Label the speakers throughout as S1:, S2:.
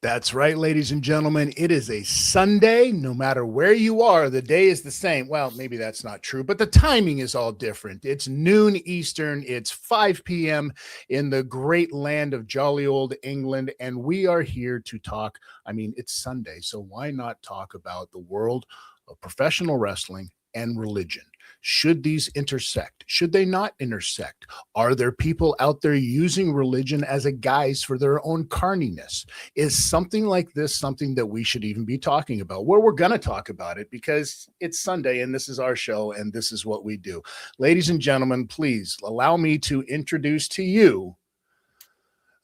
S1: That's right, ladies and gentlemen. It is a Sunday. No matter where you are, the day is the same. Well, maybe that's not true, but the timing is all different. It's noon Eastern. It's 5 p.m. in the great land of jolly old England, and we are here to talk. I mean, it's Sunday, so why not talk about the world of professional wrestling and religion? Should these intersect? Should they not intersect? Are there people out there using religion as a guise for their own carniness? Is something like this something that we should even be talking about? Well, we're going to talk about it because it's Sunday and this is our show and this is what we do. Ladies and gentlemen, please allow me to introduce to you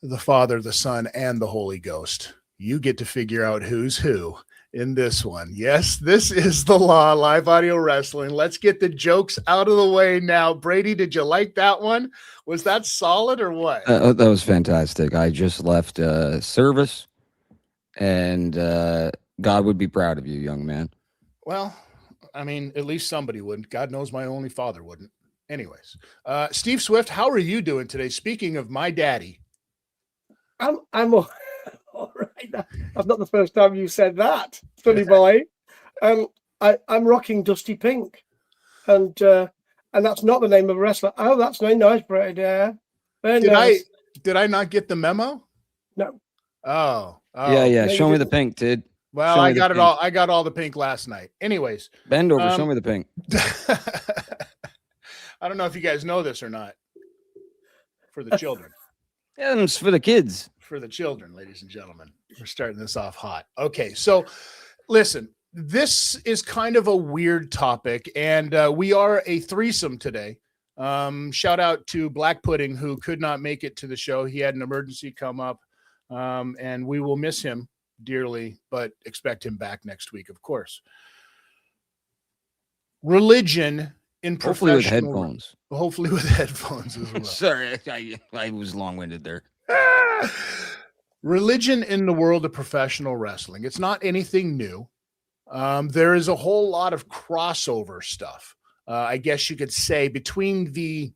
S1: the Father, the Son, and the Holy Ghost. You get to figure out who's who in this one. Yes, this is the Law, live audio wrestling. Let's get the jokes out of the way now. Brady, did you like that one? Was that solid or what?
S2: That was fantastic. I just left service, and God would be proud of you, young man.
S1: Well, I mean, at least somebody wouldn't. God knows my only father wouldn't. Anyways, Steve Swift, how are you doing today? Speaking of my daddy.
S3: I'm all right. That's not the first time you said that, funny boy. I'm rocking Dusty Pink, and that's not the name of a wrestler. Oh, that's very nice, Brady. Very nice.
S1: Did I not get the memo?
S3: No.
S1: Oh.
S2: Yeah. Show me the pink, dude.
S1: Well, I got it all. I got all the pink last night. Anyways,
S2: bend over. Show me the pink.
S1: I don't know if you guys know this or not. For the children.
S2: Yeah, it's for the kids.
S1: For the children, ladies and gentlemen. We're starting this off hot. Okay, so listen, this is kind of a weird topic, and we are a threesome today. Shout out to Black Pudding, who could not make it to the show. He had an emergency come up, and we will miss him dearly, but expect him back next week, of course. Religion in professional...
S2: Hopefully with headphones
S1: as well.
S2: Sorry, I was long-winded there.
S1: Religion in the world of professional wrestling. It's not anything new. There is a whole lot of crossover stuff, I guess you could say, between the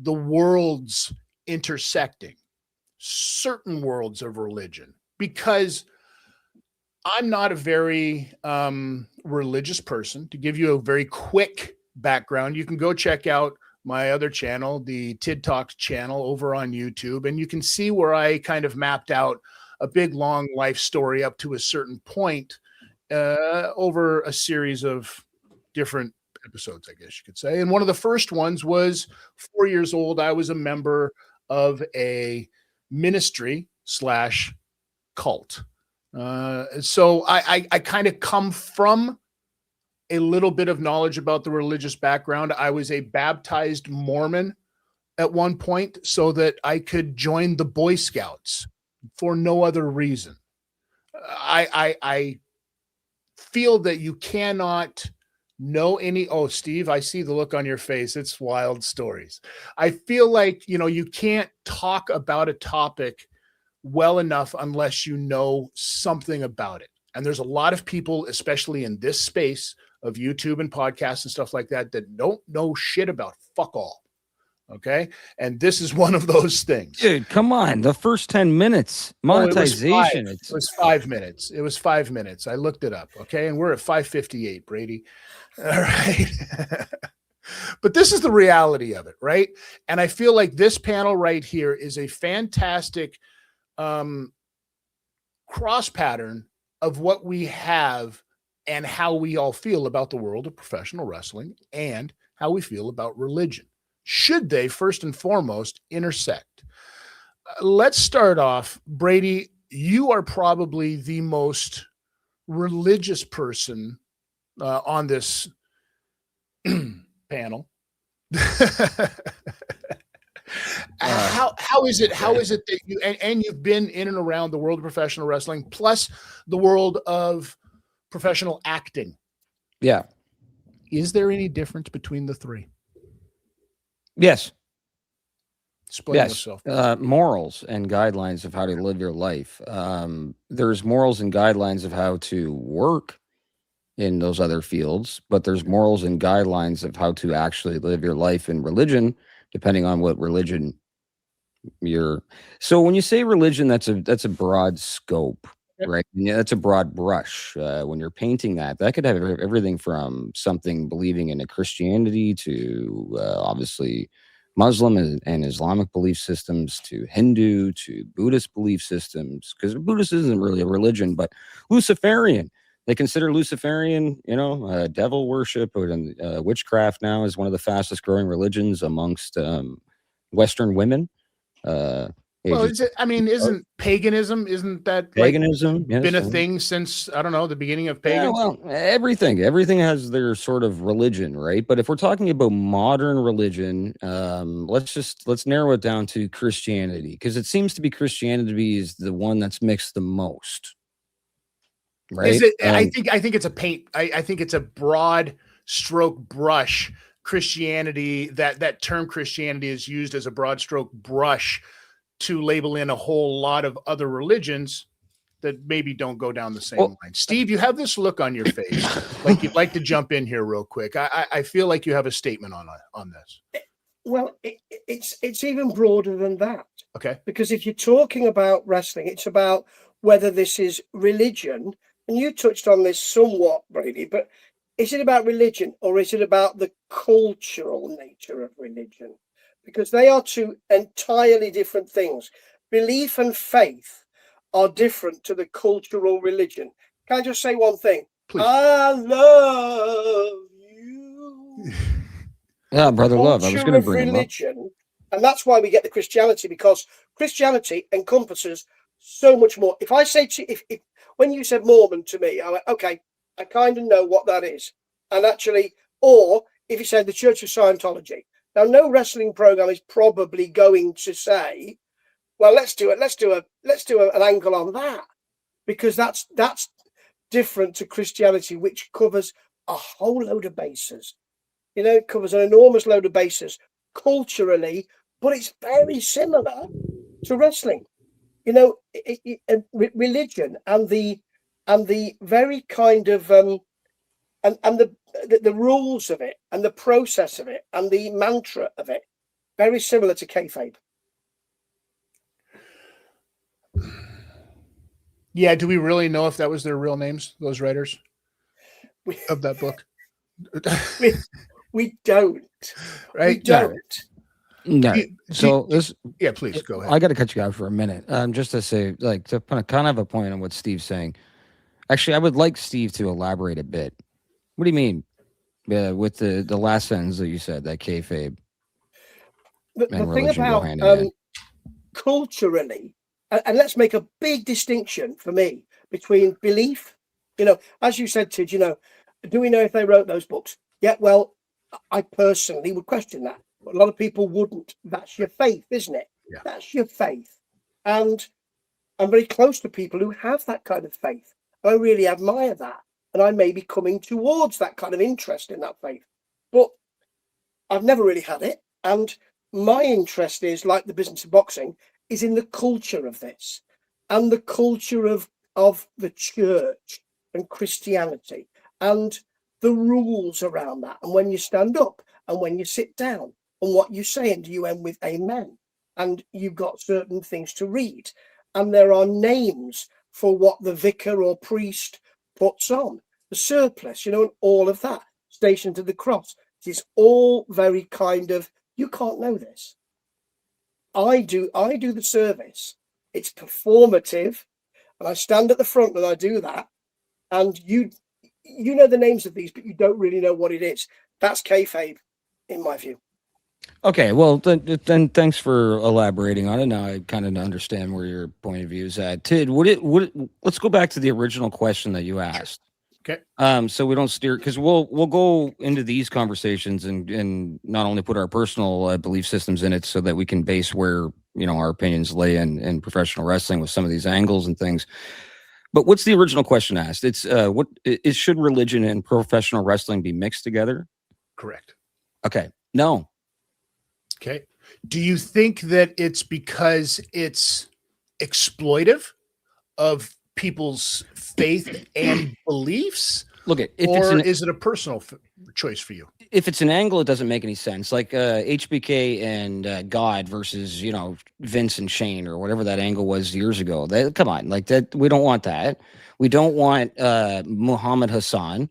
S1: worlds intersecting, certain worlds of religion, because I'm not a very religious person. To give you a very quick background, you can go check out my other channel, the Tid Talks channel over on YouTube, and you can see where I kind of mapped out a big, long life story up to a certain point over a series of different episodes, I guess you could say. And one of the first ones was 4 years old. I was a member of a ministry / cult. So I kind of come from a little bit of knowledge about the religious background. I was a baptized Mormon at one point so that I could join the Boy Scouts for no other reason. I feel that you cannot know any... Oh, Steve, I see the look on your face. It's wild stories. I feel like, you can't talk about a topic well enough unless you know something about it. And there's a lot of people, especially in this space of YouTube and podcasts and stuff like that, that don't know shit about fuck all. Okay. And this is one of those things.
S2: Dude, come on. The first 10 minutes, monetization.
S1: It was 5 minutes. It was 5 minutes. I looked it up. Okay. And we're at 5:58, Brady. All right. But this is the reality of it, right? And I feel like this panel right here is a fantastic cross pattern of what we have and how we all feel about the world of professional wrestling and how we feel about religion. Should they, first and foremost, intersect? Let's start off. Brady, you are probably the most religious person on this panel. How is it that you and you've been in and around the world of professional wrestling plus the world of professional acting?
S2: Yeah.
S1: Is there any difference between the three?
S2: Yes.
S1: Explain yourself.
S2: Morals and guidelines of how to live your life. There's morals and guidelines of how to work in those other fields, but there's morals and guidelines of how to actually live your life in religion, depending on what religion you're. So when you say religion, that's a broad scope, right? Yeah, that's a broad brush. When you're painting that could have everything from something believing in a Christianity to obviously Muslim and Islamic belief systems to Hindu to Buddhist belief systems, because Buddhist isn't really a religion, but Luciferian. They consider Luciferian, devil worship and witchcraft now is one of the fastest growing religions amongst Western women.
S1: Well, isn't paganism? Isn't that
S2: paganism
S1: been a thing since, I don't know, the beginning of paganism?
S2: Yeah, well, everything has their sort of religion, right? But if we're talking about modern religion, let's narrow it down to Christianity, because it seems to be Christianity is the one that's mixed the most. Right.
S1: Is it? I think it's a paint. I think it's a broad stroke brush. Christianity, that term Christianity is used as a broad stroke brush to label in a whole lot of other religions that maybe don't go down the same line. Steve, you have this look on your face like you'd like to jump in here real quick. I feel like you have a statement on this.
S3: Well, it's even broader than that.
S1: Okay.
S3: Because if you're talking about wrestling, it's about whether this is religion. And you touched on this somewhat, Brady, but is it about religion or is it about the cultural nature of religion? Because they are two entirely different things. Belief and faith are different to the cultural religion. Can I just say one thing?
S1: Please.
S3: I love you.
S2: Yeah, brother love. I was going to bring
S3: religion, and that's why we get the Christianity, because Christianity encompasses so much more. If I say to if when you said Mormon to me, I went, okay, I kind of know what that is. And actually, or if you said the Church of Scientology, now no wrestling program is probably going to say, well, let's do an angle on that, because that's different to Christianity, which covers a whole load of bases. It covers an enormous load of bases culturally, but it's very similar to wrestling. Religion and the very kind of and the rules of it and the process of it and the mantra of it, very similar to kayfabe.
S1: Yeah, do we really know if that was their real names, those writers of that book?
S3: We don't.
S1: Right?
S3: We don't.
S2: No. So this,
S1: yeah, please go ahead.
S2: I got to cut you out for a minute, just to say, to put kind of a point on what Steve's saying. Actually, I would like Steve to elaborate a bit. What do you mean with the last sentence that you said, that kayfabe?
S3: The thing about culturally, and let's make a big distinction for me between belief. As you said, Tid, do we know if they wrote those books? Yeah, well, I personally would question that. But a lot of people wouldn't. That's your faith, isn't it?
S1: Yeah.
S3: That's your faith. And I'm very close to people who have that kind of faith. I really admire that. And I may be coming towards that kind of interest in that faith. But I've never really had it. And my interest is, like the business of boxing, is in the culture of this and the culture of the church and Christianity and the rules around that. And when you stand up and when you sit down, on what you say, and you end with amen. And you've got certain things to read. And there are names for what the vicar or priest puts on, the surplice, and all of that, Station to the Cross. It is all very kind of, you can't know this. I do the service. It's performative, and I stand at the front and I do that. And you know the names of these, but you don't really know what it is. That's kayfabe, in my view.
S2: Okay, well, then thanks for elaborating on it. Now I kind of understand where your point of view is at. Tid, let's go back to the original question that you asked.
S1: Okay.
S2: So we don't steer, because we'll go into these conversations and not only put our personal belief systems in it, so that we can base where our opinions lay in professional wrestling with some of these angles and things. But what's the original question asked? It's should religion and professional wrestling be mixed together?
S1: Correct.
S2: Okay. No.
S1: Okay. Do you think that it's because it's exploitive of people's faith and beliefs?
S2: Look,
S1: is it a personal choice for you?
S2: If it's an angle, it doesn't make any sense. Like HBK and God versus Vince and Shane, or whatever that angle was years ago. Come on, like that. We don't want that. We don't want Muhammad Hassan.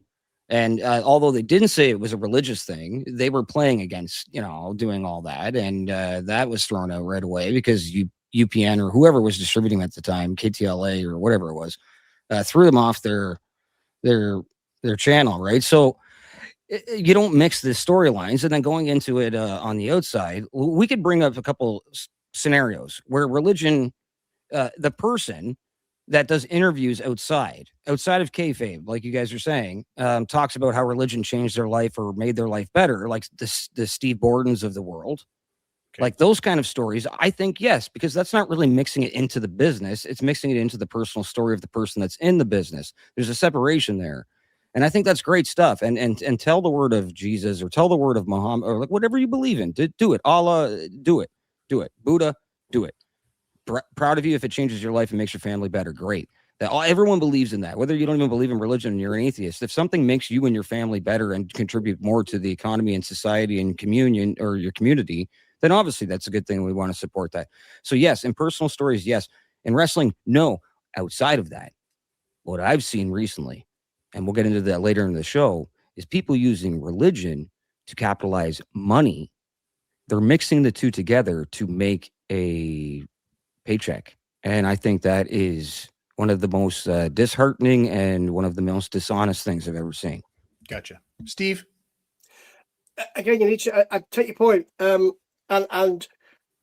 S2: And although they didn't say it was a religious thing, they were playing against doing all that, and that was thrown out right away because UPN or whoever was distributing at the time, KTLA or whatever it was, threw them off their channel, right? So you don't mix the storylines. And then going into it on the outside, we could bring up a couple scenarios where religion, the person that does interviews outside of kayfabe, like you guys are saying, talks about how religion changed their life or made their life better, like the Steve Bordens of the world. Okay. Like those kind of stories, I think yes, because that's not really mixing it into the business. It's mixing it into the personal story of the person that's in the business. There's a separation there. And I think that's great stuff. And tell the word of Jesus, or tell the word of Muhammad, or like whatever you believe in. Do it. Allah, do it. Buddha, do it. Proud of you if it changes your life and makes your family better. Great. Everyone believes in that. Whether you don't even believe in religion and you're an atheist, if something makes you and your family better and contribute more to the economy and society and communion or your community, then obviously that's a good thing. We want to support that. So yes, in personal stories, yes. In wrestling, no. Outside of that, what I've seen recently, and we'll get into that later in the show, is people using religion to capitalize money. They're mixing the two together to make a paycheck. And I think that is one of the most disheartening and one of the most dishonest things I've ever seen.
S1: Gotcha. Steve?
S3: Again, you need to, I take your point. And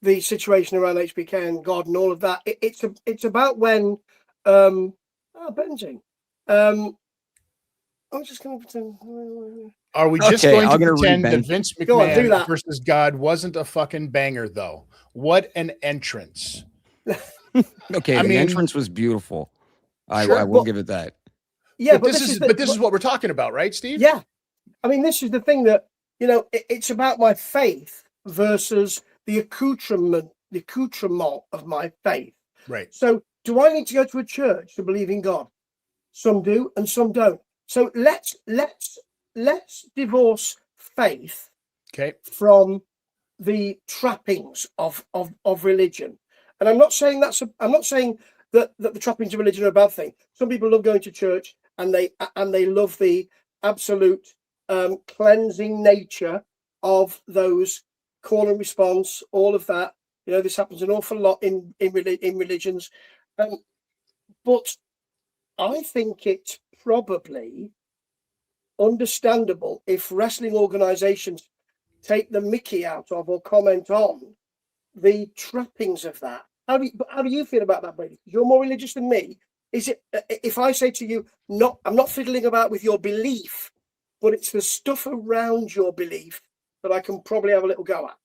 S3: the situation around HBK and God and all of that. It's about when, Benji. I'm just going to pretend.
S1: Are we just going to pretend that Vince McMahon versus God wasn't a fucking banger, though? What an entrance.
S2: Okay, the entrance was beautiful. Sure, I will give it that.
S3: Yeah,
S1: but this is what we're talking about, right, Steve?
S3: Yeah. I mean, this is the thing that, it's about my faith versus the accoutrement of my faith.
S1: Right.
S3: So do I need to go to a church to believe in God? Some do and some don't. So let's divorce faith from the trappings of religion. And I'm not saying that the trappings of religion are a bad thing. Some people love going to church and they love the absolute cleansing nature of those call and response, all of that. This happens an awful lot in religions. But I think it's probably understandable if wrestling organizations take the mickey out of or comment on the trappings of that. How do you feel about that, Brady? You're more religious than me. Is it, if I say to you, I'm not fiddling about with your belief, but it's the stuff around your belief that I can probably have a little go at?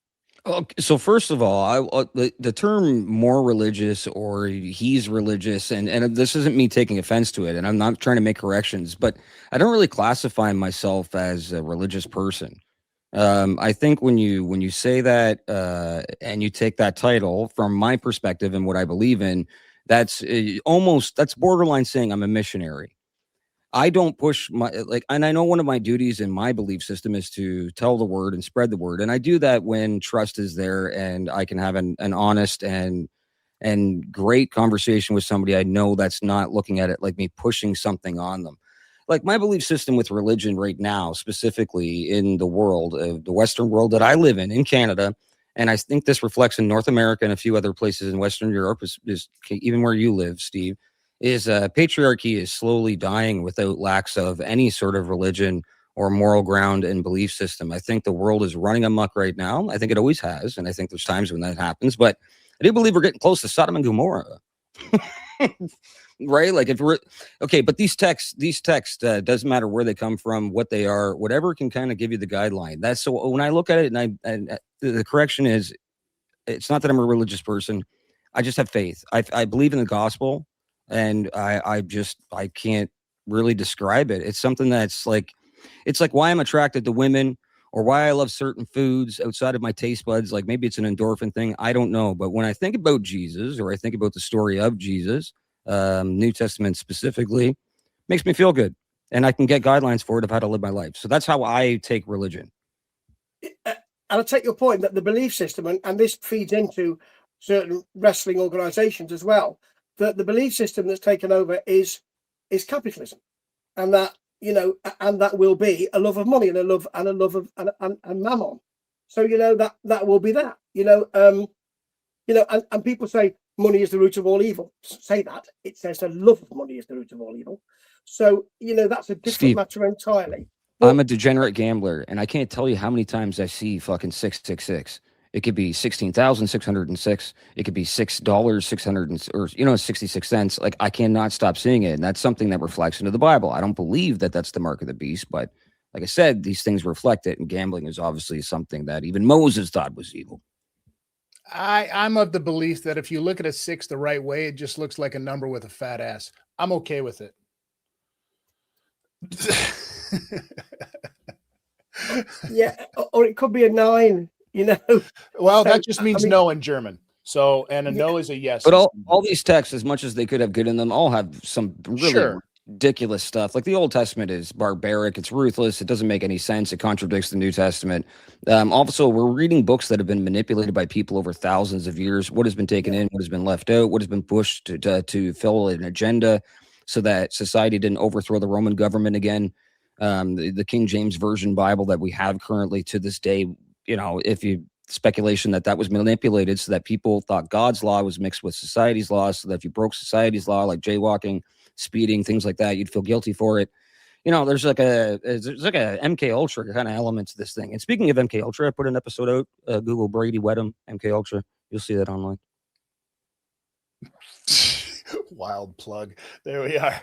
S2: Okay, so first of all, the term more religious or he's religious, and this isn't me taking offense to it, and I'm not trying to make corrections, but I don't really classify myself as a religious person. I think when you say that and you take that title from my perspective and what I believe in, that's borderline saying I'm a missionary. I don't push my and I know one of my duties in my belief system is to tell the word and spread the word. And I do that when trust is there and I can have an honest and great conversation with somebody I know that's not looking at it like me pushing something on them. Like my belief system with religion right now, specifically in the world, the Western world that I live in Canada, and I think this reflects in North America and a few other places in Western Europe, is even where you live, Steve, is patriarchy is slowly dying without lacks of any sort of religion or moral ground and belief system. I think the world is running amok right now. I think it always has, and I think there's times when that happens, but I do believe we're getting close to Sodom and Gomorrah. Right? Like if we're okay, but these texts doesn't matter where they come from, what they are, whatever can kind of give you the guideline. That's so when I look at it, and the correction is, it's not that I'm a religious person. I just have faith. I believe in the gospel, and I can't really describe it. It's something that's like, it's like why I'm attracted to women or why I love certain foods outside of my taste buds. Like maybe it's an endorphin thing. I don't know. But when I think about Jesus or I think about the story of Jesus, New Testament specifically, makes me feel good. And I can get guidelines for it of how to live my life. So that's how I take religion.
S3: And I take your point that the belief system, and this feeds into certain wrestling organizations as well, that the belief system that's taken over is capitalism. And that, you know, and that will be a love of money and a love of and mammon. So, you know, that will be that, you know, and people say money is the root of all evil. Say that. It says the love of money is the root of all evil. So, you know, that's a different
S2: Steve,
S3: matter entirely.
S2: But I'm a degenerate gambler, and I can't tell you how many times I see fucking 666. It could be 16,606. It could be $6, 600, or 66 cents. Like I cannot stop seeing it, and that's something that reflects into the Bible. I don't believe that that's the mark of the beast, but like I said, these things reflect it, and gambling is obviously something that even Moses thought was evil.
S1: I'm of the belief that if you look at a 6 the right way, it just looks like a number with a fat ass. I'm okay with it.
S3: Yeah, or it could be a 9, you know.
S1: Well,
S3: So,
S1: that just means
S3: I mean,
S1: no in German. So, and a no is a yes.
S2: But all these texts, as much as they could have good in them, all have some really
S1: Sure.
S2: ridiculous stuff. Like the Old Testament is barbaric. It's ruthless. It doesn't make any sense. It contradicts the New Testament. Also, we're reading books that have been manipulated by people over thousands of years. What has been taken in, what has been left out, what has been pushed to fill an agenda so that society didn't overthrow the Roman government again. The King James Version Bible that we have currently to this day, you know, speculation that was manipulated so that people thought God's law was mixed with society's law, so that if you broke society's law, like jaywalking, speeding, things like that, you'd feel guilty for it. You know, there's like a MK Ultra kind of element to this thing. And speaking of MK Ultra, I put an episode out. Google Brady Wedham MK Ultra. You'll see that online.
S1: Wild plug. There we are.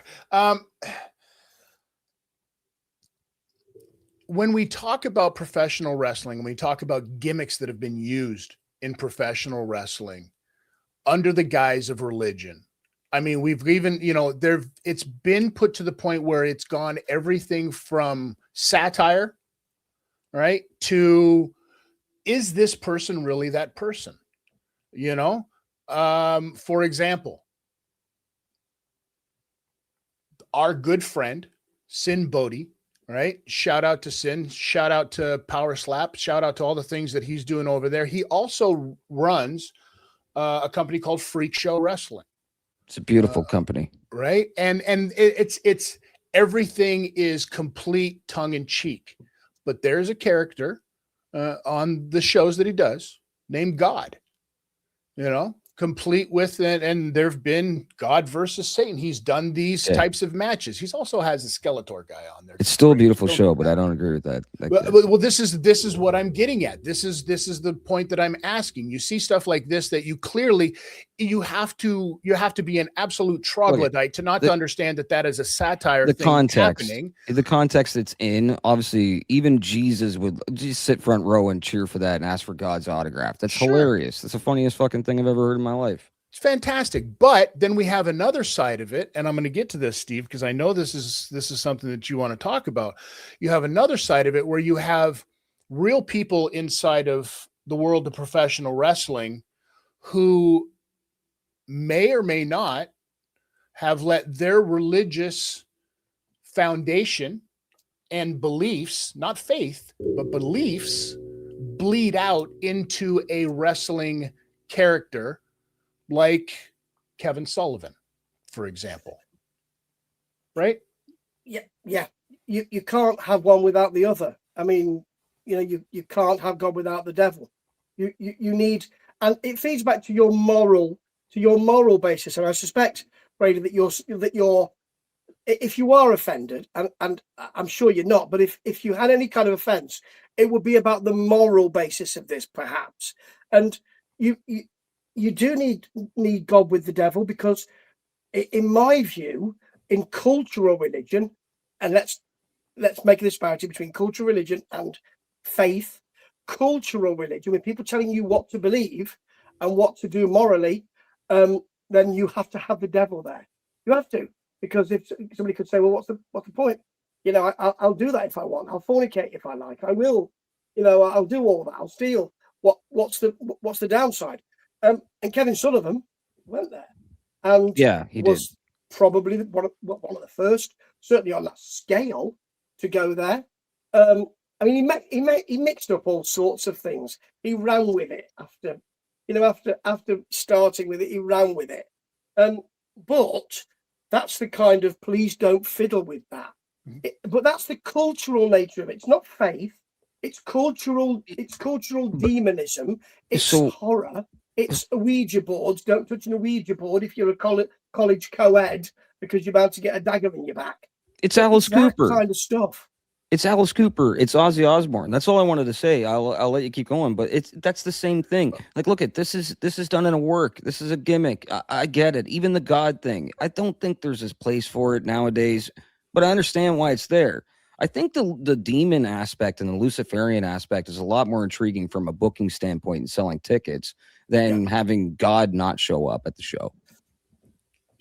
S1: When we talk about professional wrestling, when we talk about gimmicks that have been used in professional wrestling under the guise of religion, I mean, we've even, you know, it's been put to the point where it's gone everything from satire, right, to is this person really that person? You know, for example, our good friend Sin Bodhi, right? Shout out to Sin, shout out to Power Slap, shout out to all the things that he's doing over there. He also runs a company called Freak Show Wrestling.
S2: It's a beautiful company,
S1: right? And it's everything is complete tongue in cheek, but there's a character on the shows that he does named God, you know, complete with it. And there've been God versus Satan. He's done these types of matches. He's also has a Skeletor guy on there.
S2: It's still a beautiful show, but I don't agree with that.
S1: Well, this is what I'm getting at. This is the point that I'm asking. You see stuff like this that you clearly you have to be an absolute troglodyte to understand that is a satire.
S2: The
S1: thing
S2: context,
S1: happening.
S2: The context it's in. Obviously, even Jesus would just sit front row and cheer for that and ask for God's autograph. That's hilarious. That's the funniest fucking thing I've ever heard in my life.
S1: It's fantastic. But then we have another side of it, and I'm going to get to this, Steve, because I know this is something that you want to talk about. You have another side of it where you have real people inside of the world of professional wrestling who may or may not have let their religious foundation and beliefs, not faith, but beliefs, bleed out into a wrestling character like Kevin Sullivan, for example. Right?
S3: Yeah. You can't have one without the other. I mean, you can't have God without the devil. You need, and it feeds back to your moral basis. And I suspect, Brady, that you're if you are offended, and I'm sure you're not, but if you had any kind of offense, it would be about the moral basis of this, perhaps. And you do need God with the devil, because in my view, in cultural religion, and let's make a disparity between cultural religion and faith. Cultural religion, with people telling you what to believe and what to do morally, then you have to have the devil there. You have to, because if somebody could say, well, what's the point? I'll do that if I want. I'll fornicate if I like. I will. I'll do all that. I'll steal. What's the downside? And Kevin Sullivan went there, and
S2: Yeah, he
S3: was
S2: did.
S3: probably one of the first, certainly on that scale, to go there. I mean, he mixed up all sorts of things. He ran with it after starting with it. He ran with it, but that's the kind of, please don't fiddle with that. But that's the cultural nature of it. It's not faith. It's cultural. It's cultural demonism. It's horror. It's Ouija boards. Don't touch an Ouija board if you're a college co-ed, because you're about to get a dagger in your back.
S2: It's Alice Cooper.
S3: That kind of stuff.
S2: It's Alice Cooper. It's Ozzy Osbourne. That's all I wanted to say. I'll let you keep going, but that's the same thing. Like, look at this is done in a work. This is a gimmick. I get it. Even the God thing. I don't think there's this place for it nowadays, but I understand why it's there. I think the demon aspect and the Luciferian aspect is a lot more intriguing from a booking standpoint and selling tickets than having God not show up at the show.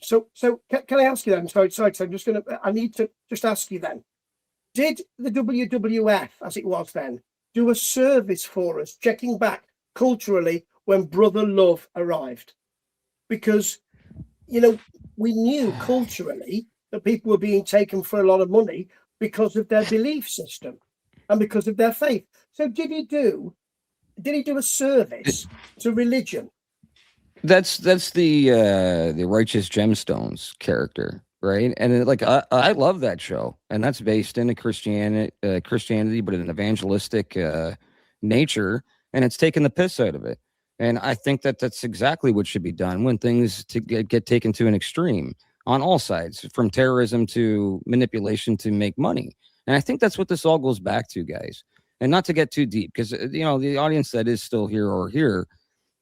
S3: So can I ask you then? Sorry. I need to just ask you then. Did the WWF, as it was then, do a service for us, checking back culturally when Brother Love arrived? Because, we knew culturally that people were being taken for a lot of money because of their belief system and because of their faith. So did he do a service to religion?
S2: That's the Righteous Gemstones character. Right. And I love that show. And that's based in a Christianity, but in an evangelistic nature. And it's taken the piss out of it. And I think that's exactly what should be done when things get taken to an extreme on all sides, from terrorism to manipulation to make money. And I think that's what this all goes back to, guys. And not to get too deep, because, the audience that is still here,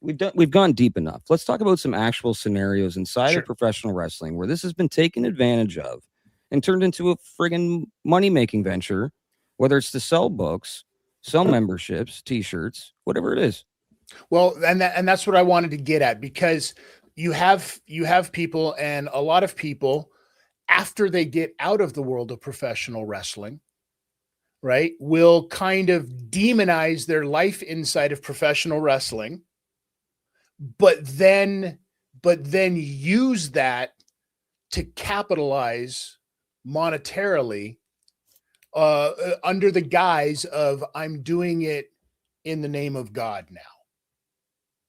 S2: we've gone deep enough. Let's talk about some actual scenarios inside of professional wrestling where this has been taken advantage of and turned into a friggin' money-making venture, whether it's to sell books, sell memberships, t-shirts, whatever it is.
S1: Well, and that's what I wanted to get at, because you have people, and a lot of people, after they get out of the world of professional wrestling, right, will kind of demonize their life inside of professional wrestling, but then use that to capitalize monetarily under the guise of, I'm doing it in the name of God now.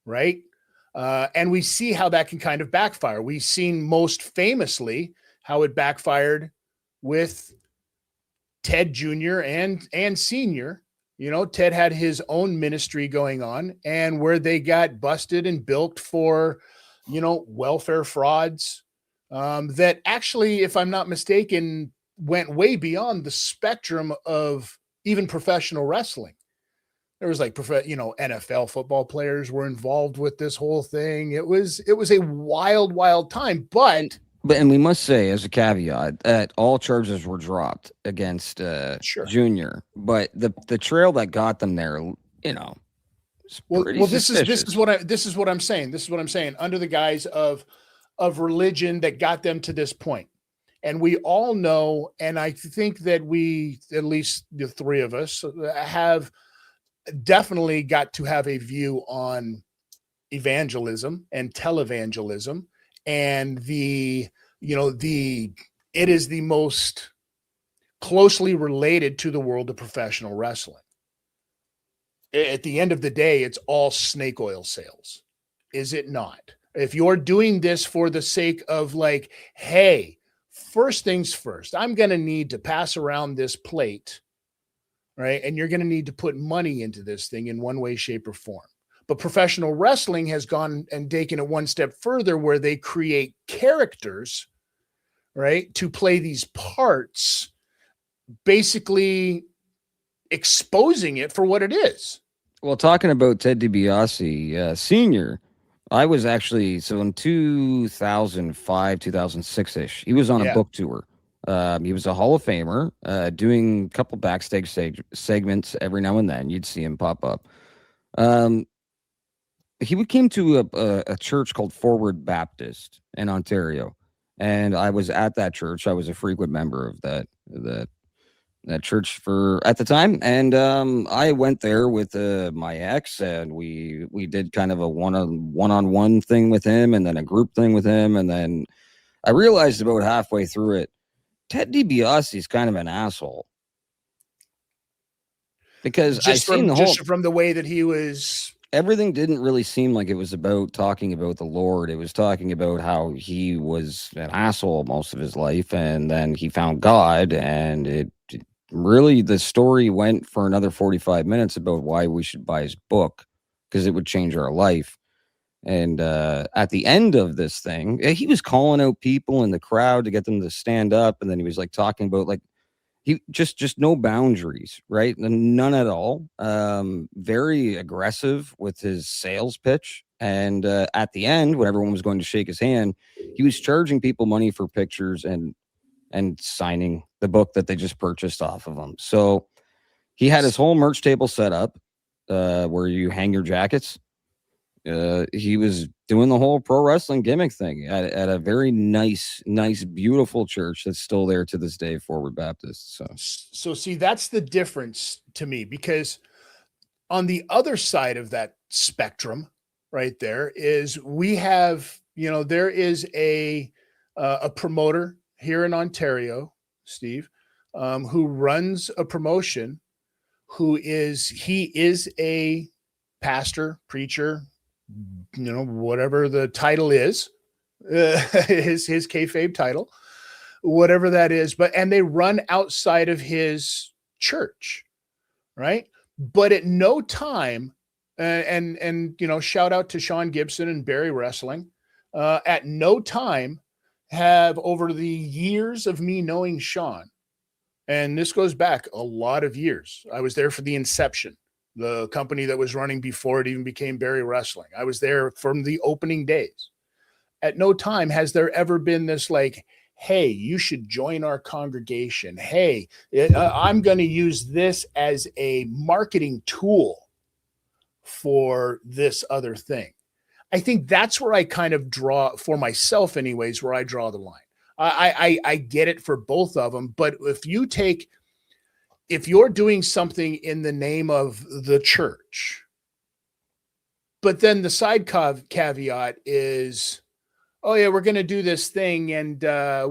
S1: Right. And we see how that can kind of backfire. We've seen most famously how it backfired with Ted Jr. and Sr. Ted had his own ministry going on, and where they got busted and bilked for, welfare frauds that actually, if I'm not mistaken, went way beyond the spectrum of even professional wrestling. There was NFL football players were involved with this whole thing. It was a wild, wild time, but
S2: we must say, as a caveat, that all charges were dropped against Junior, but the trail that got them there,
S1: this is what I'm saying. This is what I'm saying. Under the guise of religion that got them to this point. And we all know, and I think that we, at least the three of us, have definitely got to have a view on evangelism and televangelism, and it is the most closely related to the world of professional wrestling. At the end of the day, it's all snake oil sales. Is it not? If you're doing this for the sake of like, hey, first things first, I'm going to need to pass around this plate, right? And you're going to need to put money into this thing in one way, shape, or form. But professional wrestling has gone and taken it one step further where they create characters, right, to play these parts, basically exposing it for what it is.
S2: Well, talking about Ted DiBiase, Sr., I was actually, so in 2005, 2006-ish, he was on a book tour. He was a Hall of Famer, doing a couple backstage segments every now and then. You'd see him pop up. He came to a church called Forward Baptist in Ontario, and I was at that church. I was a frequent member of that church for at the time, and I went there with my ex, and we did kind of a one-on-one thing with him, and then a group thing with him, and then I realized about halfway through it, Ted DiBiase is kind of an asshole, because just
S1: from the way that he was.
S2: Everything didn't really seem like it was about talking about the Lord. It was talking about how he was an asshole most of his life, and then he found God, and it really, the story went for another 45 minutes about why we should buy his book, because it would change our life. And at the end of this thing, he was calling out people in the crowd to get them to stand up, and then he was like talking about like he just no boundaries, right? None at all. Very aggressive with his sales pitch. And at the end, when everyone was going to shake his hand, he was charging people money for pictures and signing the book that they just purchased off of him. So he had his whole merch table set up where you hang your jackets. He was doing the whole pro wrestling gimmick thing at a very nice, beautiful church that's still there to this day, Forward Baptist.
S1: So see, that's the difference to me, because on the other side of that spectrum right there is we have, there is a promoter here in Ontario, Steve, who runs a promotion, he is a pastor, preacher, whatever the title is, his kayfabe title, whatever that is, and they run outside of his church, right? But at no time, and shout out to Sean Gibson and Barry Wrestling, at no time have, over the years of me knowing Sean, and this goes back a lot of years, I was there for the inception, the company that was running before it even became Barry Wrestling. I was there from the opening days. At no time has there ever been this like, hey, you should join our congregation. Hey, I'm going to use this as a marketing tool for this other thing. I think that's where I kind of draw, for myself anyways, where I draw the line. I get it for both of them, but if you're doing something in the name of the church, but then the side caveat is, oh yeah, we're going to do this thing, and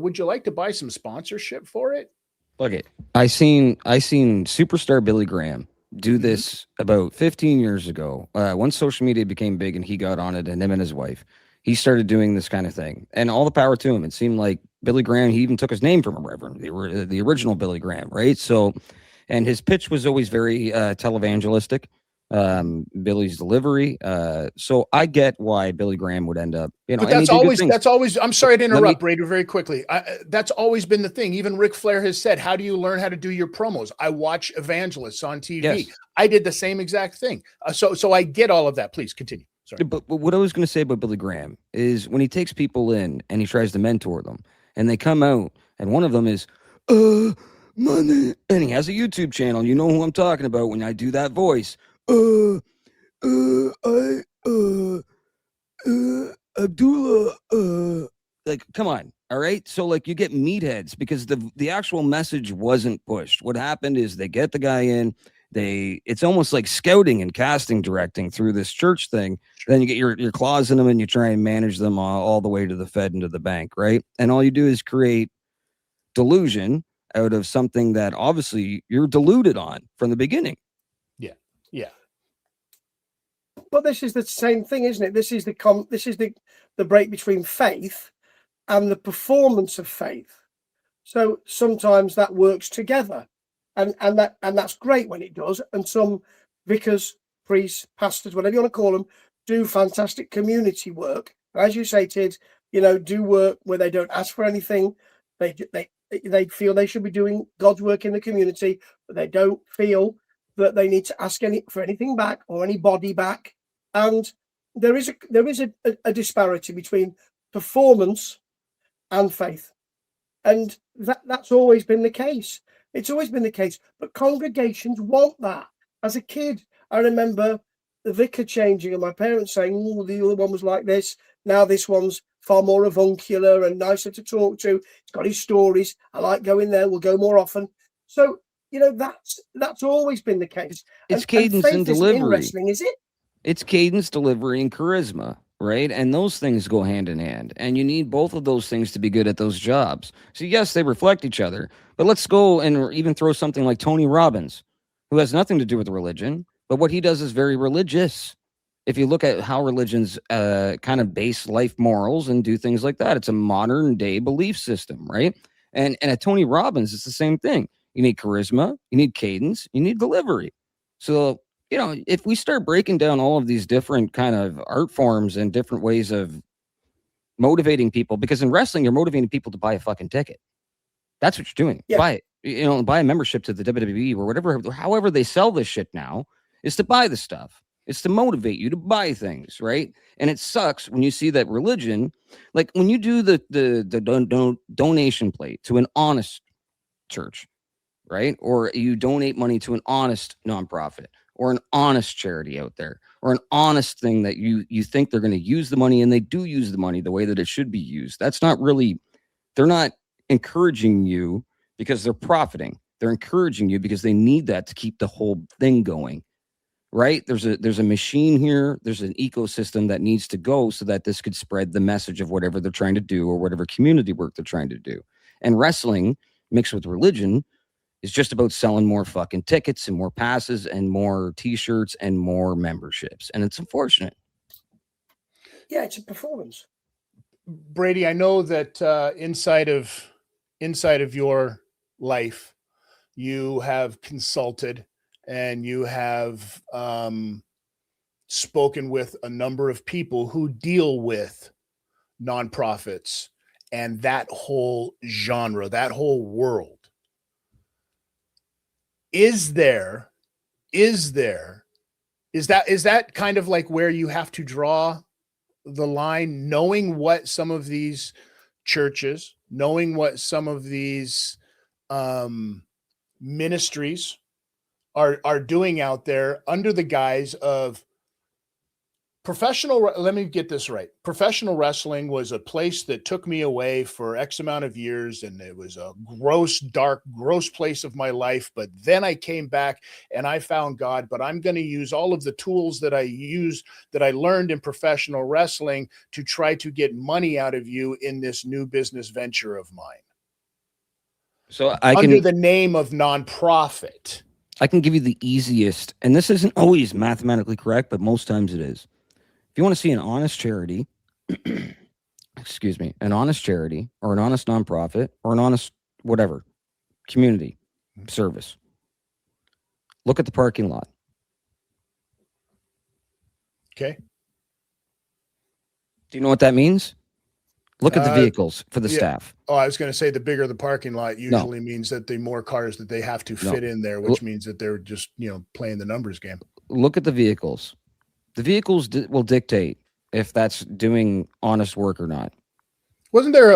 S1: would you like to buy some sponsorship for it?
S2: Okay, I seen Superstar Billy Graham do this about 15 years ago. Once social media became big and he got on it, and him and his wife, he started doing this kind of thing, and all the power to him. It seemed like Billy Graham, he even took his name from a reverend, the original Billy Graham, right? So, and his pitch was always very televangelistic. Billy's delivery. So I get why Billy Graham would end up,
S1: but that's always, I'm sorry to interrupt, Raider, very quickly. That's always been the thing. Even Ric Flair has said, how do you learn how to do your promos? I watch evangelists on TV. Yes. I did the same exact thing. So I get all of that. Please continue. Sorry.
S2: But what I was going to say about Billy Graham is when he takes people in and he tries to mentor them and they come out and one of them is, money, and he has a YouTube channel. You know who I'm talking about when I do that voice. Abdullah, like, come on. All right. So like you get meatheads because the actual message wasn't pushed. What happened is they get the guy in, it's almost like scouting and casting directing through this church thing. Sure. Then you get your claws in them and you try and manage them all the way to the Fed and to the bank. Right. And all you do is create delusion out of something that obviously you're deluded on from the beginning.
S1: Yeah.
S3: But this is the same thing, isn't it? This is the break between faith and the performance of faith. So sometimes that works together, and that's great when it does. And some vicars, priests, pastors, whatever you want to call them, do fantastic community work. As you say, Tid, do work where they don't ask for anything. They feel they should be doing God's work in the community, but they don't feel that they need to ask for anything back or anybody back. And there is a disparity between performance and faith, and that's always been the case. It's always been the case. But congregations want that. As a kid, I remember the vicar changing and my parents saying, "Oh, the other one was like this. Now this one's far more avuncular and nicer to talk to. It's got his stories. I like going there. We'll go more often." So that's always been the case.
S2: It's cadence and delivery.
S3: In wrestling, is it?
S2: It's cadence, delivery, and charisma, right? And those things go hand in hand. And you need both of those things to be good at those jobs. So yes, they reflect each other. But let's go and even throw something like Tony Robbins, who has nothing to do with religion, but what he does is very religious. If you look at how religions kind of base life morals and do things like that, it's a modern day belief system, right? And at Tony Robbins, it's the same thing. You need charisma, you need cadence, you need delivery. So, if we start breaking down all of these different kind of art forms and different ways of motivating people, because in wrestling, you're motivating people to buy a fucking ticket. That's what you're doing.
S3: Yeah.
S2: Buy a membership to the WWE or whatever, however they sell this shit now, is to buy the stuff. It's to motivate you to buy things, right? And it sucks when you see that religion, like when you do the donation plate to an honest church, right? Or you donate money to an honest nonprofit or an honest charity out there or an honest thing that you think they're going to use the money, and they do use the money the way that it should be used. That's not really, they're not encouraging you because they're profiting. They're encouraging you because they need that to keep the whole thing going, right? There's a machine here. There's an ecosystem that needs to go so that this could spread the message of whatever they're trying to do or whatever community work they're trying to do. And wrestling mixed with religion is just about selling more fucking tickets and more passes and more t-shirts and more memberships. And it's unfortunate.
S3: Yeah, it's a performance.
S1: Brady, I know that inside of your life, you have consulted and you have spoken with a number of people who deal with nonprofits and that whole genre, that whole world. Is that kind of like where you have to draw the line, knowing what some of these churches, knowing what some of these ministries are doing out there under the guise of professional? Let me get this right. Professional wrestling was a place that took me away for X amount of years, and it was a gross, dark, gross place of my life. But then I came back and I found God, but I'm going to use all of the tools that I learned in professional wrestling to try to get money out of you in this new business venture of mine.
S2: So
S1: under the name of nonprofit.
S2: I can give you the easiest, and this isn't always mathematically correct, but most times it is. If you want to see an honest charity, an honest charity or an honest nonprofit or an honest whatever community service, look at the parking lot.
S1: Okay.
S2: Do you know what that means? Look at the vehicles for the staff.
S1: Oh, I was going to say the bigger the parking lot usually means that the more cars that they have to fit in there, which means that they're just, playing the numbers game.
S2: Look at the vehicles. The vehicles will dictate if that's doing honest work or not.
S1: Wasn't there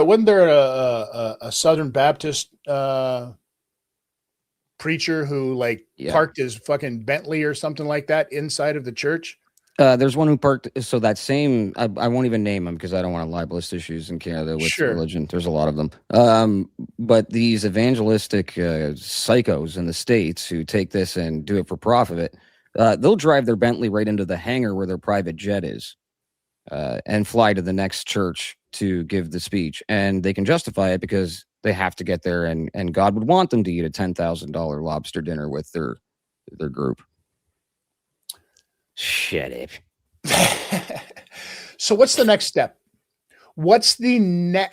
S1: a Southern Baptist preacher who parked his fucking Bentley or something like that inside of the church?
S2: There's one who parked. So that same, I won't even name them because I don't want libelous issues in Canada with religion. There's a lot of them. But these evangelistic psychos in the States who take this and do it for profit, they'll drive their Bentley right into the hangar where their private jet is and fly to the next church to give the speech. And they can justify it because they have to get there, and God would want them to eat a $10,000 lobster dinner with their group. Shut up.
S1: So what's the next step? What's the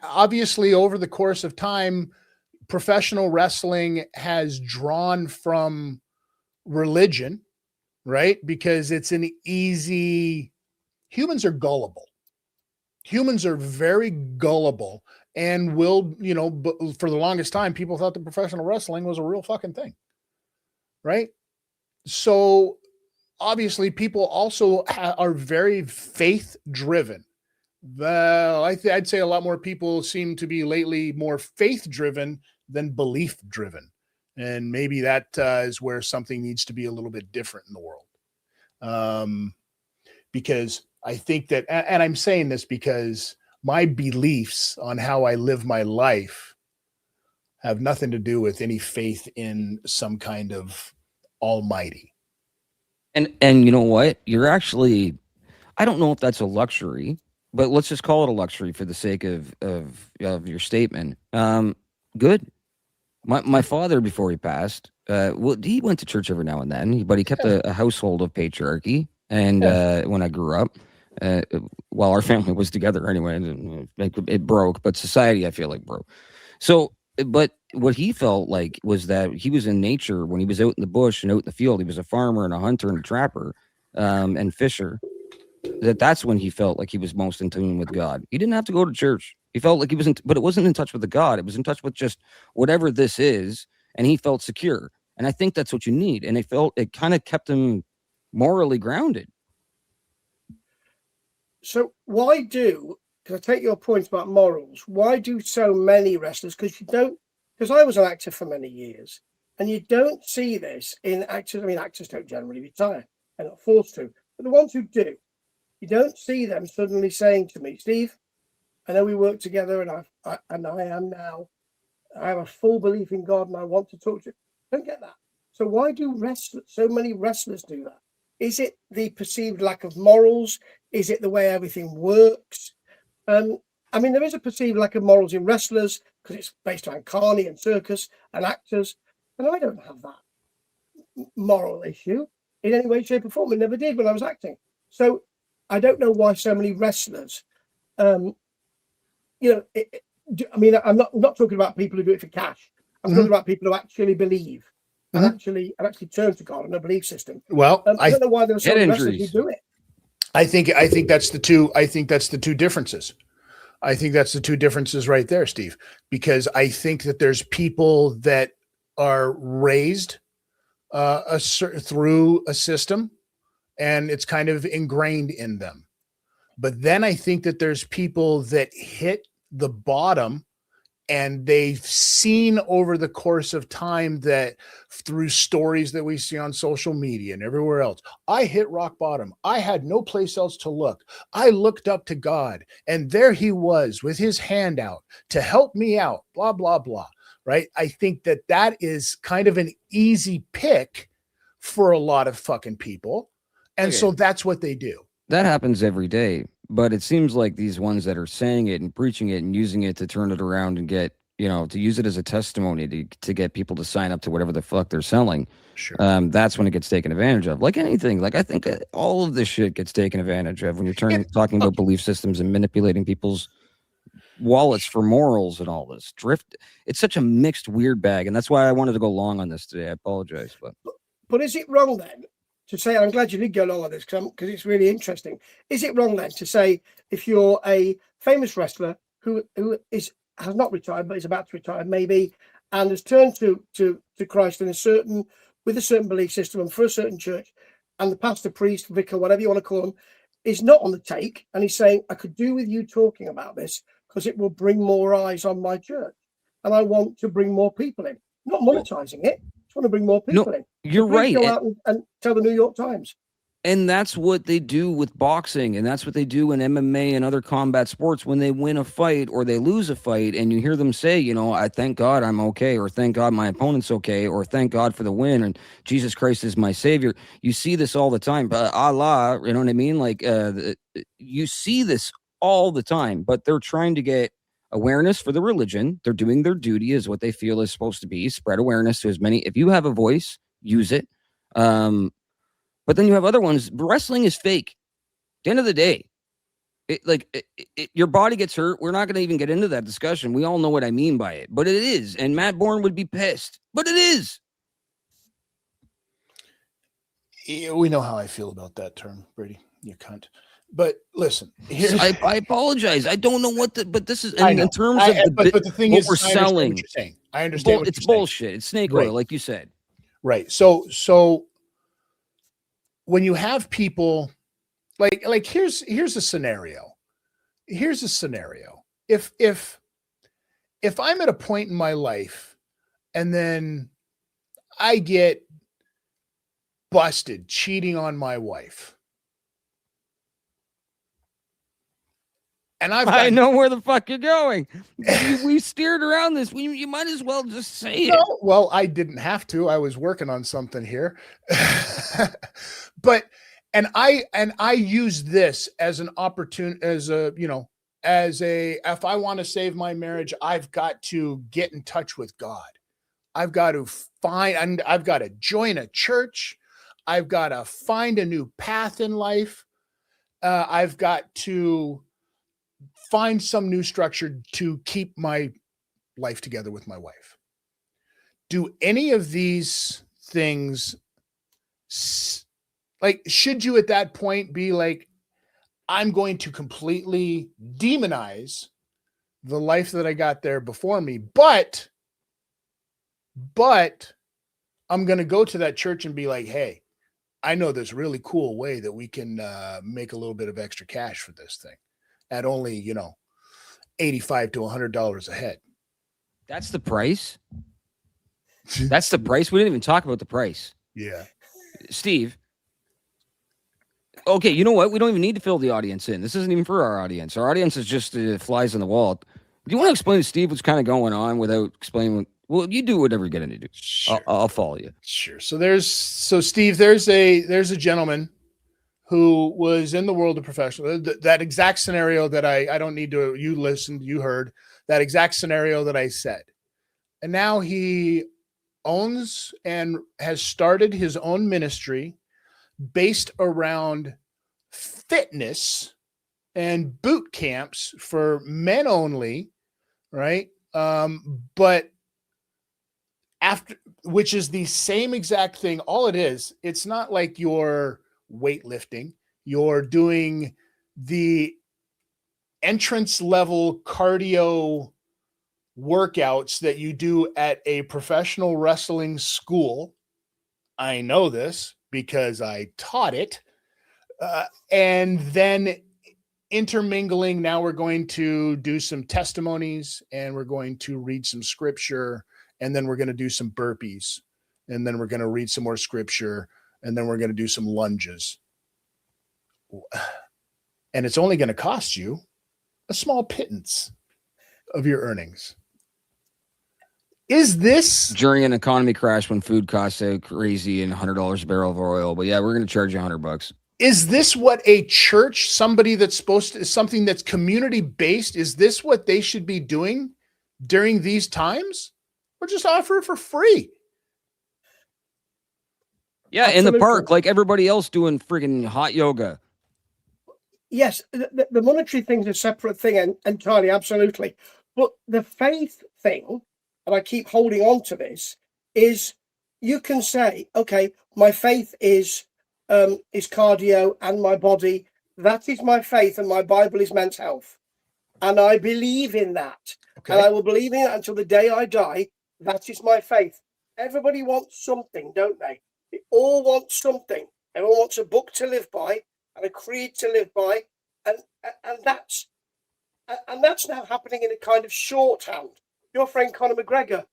S1: obviously over the course of time, professional wrestling has drawn from religion, right? Because it's an easy, humans are gullible. Humans are very gullible and will, for the longest time, people thought that professional wrestling was a real fucking thing, right? So obviously people also are very faith driven. Well, I'd say a lot more people seem to be lately more faith driven than belief driven. And maybe that is where something needs to be a little bit different in the world. Because I think that, and I'm saying this because my beliefs on how I live my life have nothing to do with any faith in some kind of almighty.
S2: And you know what? You're actually, I don't know if that's a luxury, but let's just call it a luxury for the sake of your statement. Good. My father, before he passed, he went to church every now and then, but he kept a household of patriarchy. And when I grew up, while our family was together anyway, it broke, but society, I feel like, broke. So, but what he felt like was that he was in nature when he was out in the bush and out in the field. He was a farmer and a hunter and a trapper and fisher. That's when he felt like he was most in tune with God. He didn't have to go to church. He felt like he wasn't, but it wasn't in touch with the God. It was in touch with just whatever this is, and he felt secure. And I think that's what you need. And it kind of kept him morally grounded.
S3: So because I take your point about morals, why do so many wrestlers, because I was an actor for many years, and you don't see this in actors. I mean, actors don't generally retire. They're not forced to. But the ones who do, you don't see them suddenly saying to me, Steve, I know we work together and I am now. I have a full belief in God and I want to talk to you. I don't get that. So why do so many wrestlers do that? Is it the perceived lack of morals? Is it the way everything works? I mean, there is a perceived lack of morals in wrestlers because it's based on carny and circus and actors. And I don't have that moral issue in any way, shape or form. I never did when I was acting. So I don't know why so many wrestlers, I mean, I'm not talking about people who do it for cash. I'm talking about people who actually believe and actually turn to God and a belief system.
S1: Well,
S3: I don't know why there are so many wrestlers who do it. I think
S1: that's the two. I think that's the two differences. I think that's the two differences right there, Steve, because I think that there's people that are raised through a system and it's kind of ingrained in them. But then I think that there's people that hit the bottom and they've seen over the course of time that through stories that we see on social media and everywhere else, I hit rock bottom. I had no place else to look. I looked up to God and there he was with his hand out to help me out, blah, blah, blah. Right. I think that is kind of an easy pick for a lot of fucking people. And so that's what they do.
S2: That happens every day. But it seems like these ones that are saying it and preaching it and using it to turn it around and get, to use it as a testimony to get people to sign up to whatever the fuck they're selling.
S1: Sure.
S2: That's when it gets taken advantage of. Like anything. Like I think all of this shit gets taken advantage of when you're talking about belief systems and manipulating people's wallets for morals and all this drift. It's such a mixed weird bag. And that's why I wanted to go long on this today. I apologize.
S3: But is it wrong then to say, I'm glad you did go along on this because it's really interesting. Is it wrong then to say if you're a famous wrestler who has not retired but is about to retire maybe and has turned to Christ with a certain belief system and for a certain church, and the pastor, priest, vicar, whatever you want to call him, is not on the take and he's saying, I could do with you talking about this because it will bring more eyes on my church and I want to bring more people in, not monetizing it. Want to bring more people in.
S2: You're right.
S3: Go out and tell the New York Times.
S2: And that's what they do with boxing, and that's what they do in MMA and other combat sports when they win a fight or they lose a fight, and you hear them say, I thank God I'm okay, or thank God my opponent's okay, or thank God for the win, and Jesus Christ is my savior. You see this all the time. But Allah, you know what I mean? Like you see this all the time, but they're trying to get awareness for the religion. They're doing their duty is what they feel is supposed to be. Spread awareness to as many. If you have a voice, use it. But then you have other ones. Wrestling is fake. At the end of the day, your body gets hurt. We're not going to even get into that discussion. We all know what I mean by it, but it is. And Matt Bourne would be pissed, but it is.
S1: Yeah, we know how I feel about that term, Brady. You cunt. But listen,
S2: I apologize. I don't know but this is
S1: in terms of
S2: but
S1: the thing
S2: what
S1: is,
S2: we're selling.
S1: I understand what
S2: it's
S1: you're saying.
S2: Bullshit. It's snake oil, like you said.
S1: Right. So when you have people like here's a scenario. Here's a scenario. If I'm at a point in my life and then I get busted cheating on my wife, and I
S2: know where the fuck you're going. We steered around this. You might as well just say it.
S1: No, well, I didn't have to. I was working on something here. But I use this as an opportunity, if I want to save my marriage, I've got to get in touch with God. I've got to join a church. I've got to find a new path in life. I've got to find some new structure to keep my life together with my wife. Do any of these things, should you at that point be like, I'm going to completely demonize the life that I got there before me, but I'm going to go to that church and be like, hey, I know this really cool way that we can make a little bit of extra cash for this thing at only, $85 to $100 a head.
S2: That's the price. That's the price. We didn't even talk about the price.
S1: Yeah.
S2: Steve. Okay, you know what? We don't even need to fill the audience in. This isn't even for our audience. Our audience is just flies on the wall. Do you want to explain to Steve what's kind of going on without explaining? Well, you do whatever you're going to do. Sure. I'll follow you.
S1: Sure. So Steve, there's a gentleman who was in the world of professional, that exact scenario that I don't need to, you listened, you heard that exact scenario that I said. And now he owns and has started his own ministry based around fitness and boot camps for men only, right? But which is the same exact thing. All it is, it's not like you're weightlifting. You're doing the entrance level cardio workouts that you do at a professional wrestling school. I know this because I taught it. And then intermingling, now we're going to do some testimonies and we're going to read some scripture, and then we're going to do some burpees, and then we're going to read some more scripture, and then we're going to do some lunges. And it's only going to cost you a small pittance of your earnings. Is this
S2: during an economy crash when food costs so crazy and $100 a barrel of oil? But yeah, we're going to charge you $100.
S1: Is this what a church, somebody that's something that's community based, is this what they should be doing during these times? Or just offer it for free?
S2: Yeah, absolutely. In the park, like everybody else doing friggin' hot yoga.
S3: Yes, the monetary thing's a separate thing, entirely, absolutely. But the faith thing, and I keep holding on to this, is you can say, okay, my faith is cardio and my body. That is my faith, and my Bible is men's health. And I believe in that. Okay. And I will believe in it until the day I die. That is my faith. Everybody wants something, don't they? They all want something. Everyone wants a book to live by and a creed to live by. And that's now happening in a kind of shorthand. Your friend Conor McGregor,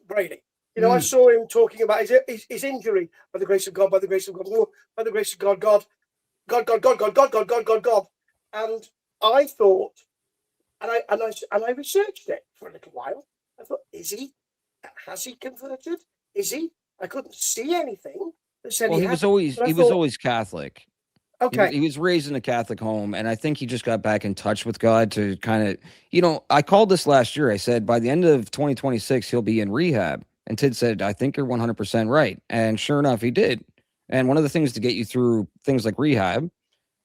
S3: Brady, I saw him talking about his injury. By the grace of God, by the grace of God, by the grace of God, God. And I thought, and I researched it for a little while. I thought, has he converted? Is he? I couldn't see anything that said
S2: he was always Catholic.
S3: Okay.
S2: He was raised in a Catholic home, and I think he just got back in touch with God to kind of, I called this last year. I said, by the end of 2026, he'll be in rehab. And Tid said, I think you're 100% right. And sure enough, he did. And one of the things to get you through things like rehab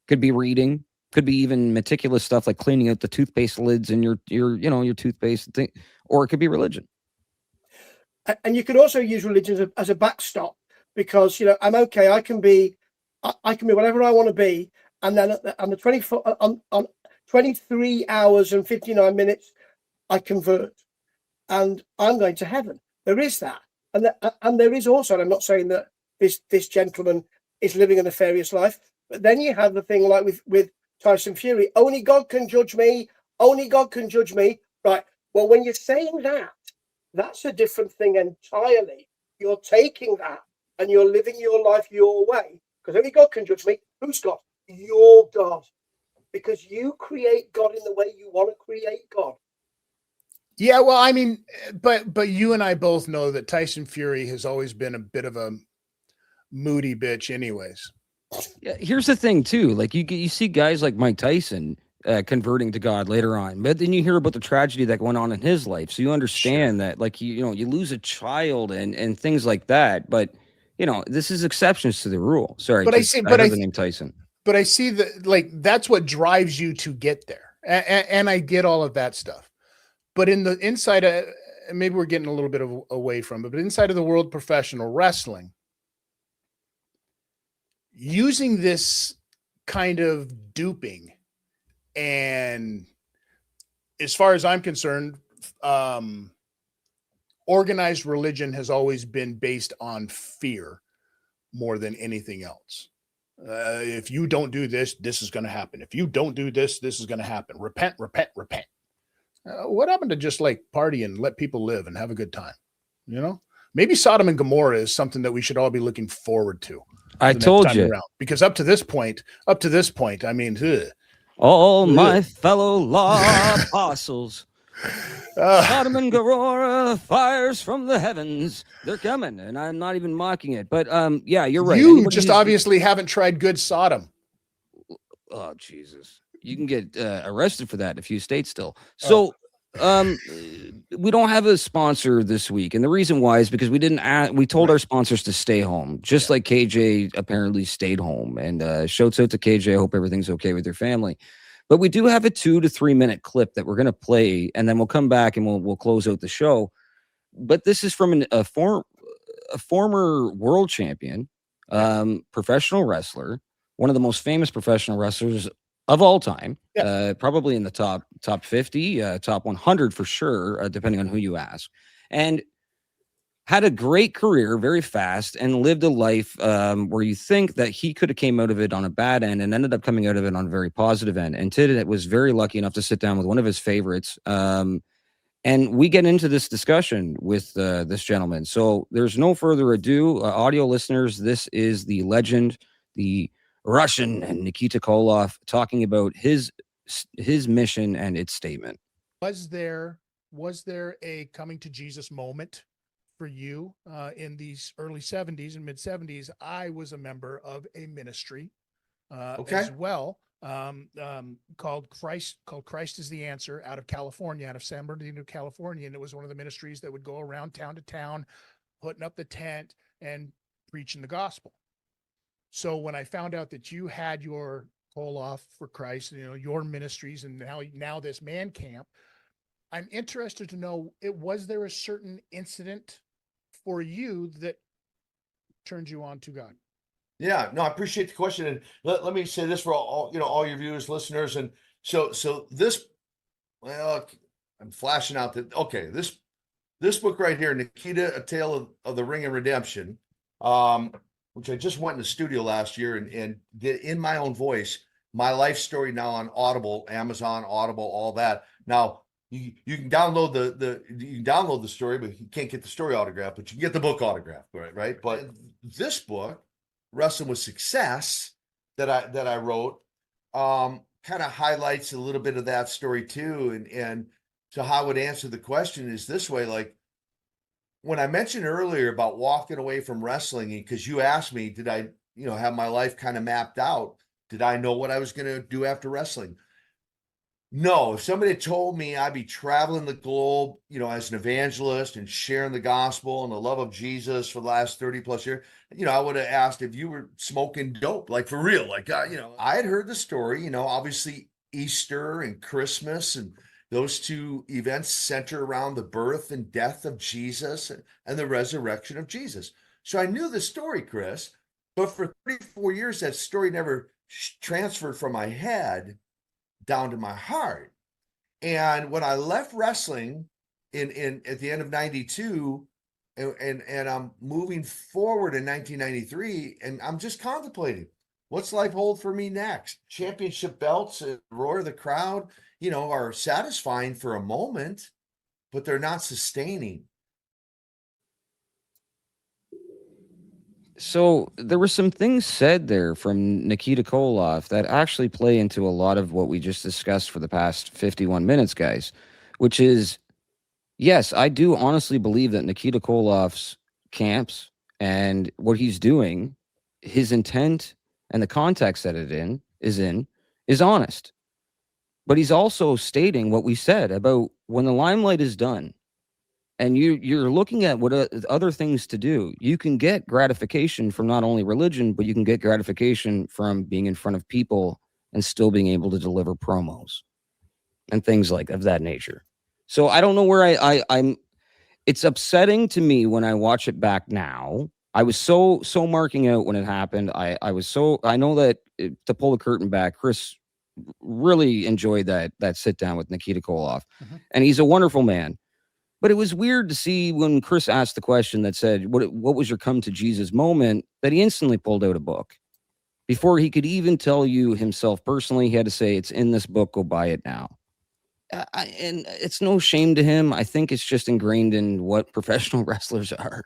S2: could be reading, could be even meticulous stuff like cleaning out the toothpaste lids in your toothpaste thing, or it could be religion.
S3: And you can also use religion as a backstop, because I'm okay. I can be whatever I want to be, and then on the 24 on 23 hours and 59 minutes, I convert, and I'm going to heaven. There is that, and there is also. And I'm not saying that this gentleman is living a nefarious life, but then you have the thing like with Tyson Fury. Only God can judge me. Only God can judge me. Right. Well, when you're saying that, that's a different thing entirely. You're taking that and you're living your life your way. Because only God can judge me. Who's God? Your God. Because you create God in the way you want to create God.
S1: Yeah, well, I mean, but you and I both know that Tyson Fury has always been a bit of a moody bitch anyways.
S2: Yeah, here's the thing too. Like you see guys like Mike Tyson converting to God later on, but then you hear about the tragedy that went on in his life. So you understand that, like, you lose a child and things like that. But this is exceptions to the rule. Sorry,
S1: but I see the
S2: name Tyson.
S1: But I see that, like, that's what drives you to get there, and I get all of that stuff. But in the inside, maybe we're getting a little bit away from it. But inside of the world professional wrestling, using this kind of duping, and as far as I'm concerned, organized religion has always been based on fear more than anything else. If you don't do this, this is going to happen. If you don't do this, this is going to happen. Repent, repent, repent. What happened to just like party and let people live and have a good time? Maybe Sodom and Gomorrah is something that we should all be looking forward to.
S2: I told you,
S1: because up to this point, I mean,
S2: all my fellow law apostles, Sodom and Gomorrah, fires from the heavens, they're coming, and I'm not even mocking it. But yeah, you're right.
S1: You just obviously haven't tried good Sodom.
S2: Oh, Jesus. You can get arrested for that in a few states still. So we don't have a sponsor this week. And the reason why is because we told our sponsors to stay home, just like KJ apparently stayed home. And shouts out to KJ. I hope everything's okay with your family. But we do have a 2 to 3 minute clip that we're going to play, and then we'll come back and we'll close out the show. But this is from a former world champion, professional wrestler, one of the most famous professional wrestlers of all time, probably in the top 50, top 100 for sure, depending on who you ask, and had a great career very fast and lived a life where you think that he could have came out of it on a bad end and ended up coming out of it on a very positive end. And Tid was very lucky enough to sit down with one of his favorites. And we get into this discussion with this gentleman. So there's no further ado, audio listeners, this is the legend, the Russian, and Nikita Koloff talking about his mission and its statement.
S1: Was there a coming to Jesus moment for you in these early 70s and mid 70s? I was a member of a ministry as well, called Christ is the Answer, out of California, out of San Bernardino, California. And it was one of the ministries that would go around town to town, putting up the tent and preaching the gospel. So when I found out that you had your Koloff for Christ, your ministries, and now this man camp, I'm interested to know, was there a certain incident for you that turned you on to God?
S4: Yeah, no, I appreciate the question. And let me say this for all your viewers, listeners. And so this, well, I'm flashing out that, okay, this book right here, Nikita, A Tale of the Ring and Redemption, which I just went in the studio last year and did in my own voice, my life story now on Audible, Amazon, Audible, all that. Now you can download the story, but you can't get the story autographed, but you can get the book autographed, right? But this book, Wrestling with Success, that I wrote, kind of highlights a little bit of that story too. And so how I would answer the question is this way, like, when I mentioned earlier about walking away from wrestling, because you asked me, did I, have my life kind of mapped out? Did I know what I was going to do after wrestling? No. If somebody had told me I'd be traveling the globe, you know, as an evangelist and sharing the gospel and the love of Jesus for the last 30 plus years, you know, I would have asked if you were smoking dope, like for real. Like, you know, I had heard the story, you know, obviously Easter and Christmas, and those two events center around the birth and death of Jesus and the resurrection of Jesus. So I knew the story, Chris, but for 34 years, that story never transferred from my head down to my heart. And when I left wrestling in at the end of 92, and I'm moving forward in 1993, and I'm just contemplating, what's life hold for me next? Championship belts and roar of the crowd, you know, are satisfying for a moment, but they're not sustaining.
S2: So there were some things said there from Nikita Koloff that actually play into a lot of what we just discussed for the past 51 minutes, guys, which is, yes, I do honestly believe that Nikita Koloff's camps and what he's doing, his intent and the context that is honest. But he's also stating what we said about when the limelight is done and you're looking at what other things to do. You can get gratification from not only religion, but you can get gratification from being in front of people and still being able to deliver promos and things like of that nature. So I don't know where I'm. It's upsetting to me when I watch it back now. I was so marking out when it happened. I know that to pull the curtain back, Chris really enjoyed that sit down with Nikita Koloff, and he's a wonderful man. But it was weird to see when Chris asked the question that said, what was your come to Jesus moment, that he instantly pulled out a book. Before he could even tell you himself personally, he had to say, it's in this book, go buy it now. And it's no shame to him. I think it's just ingrained in what professional wrestlers are.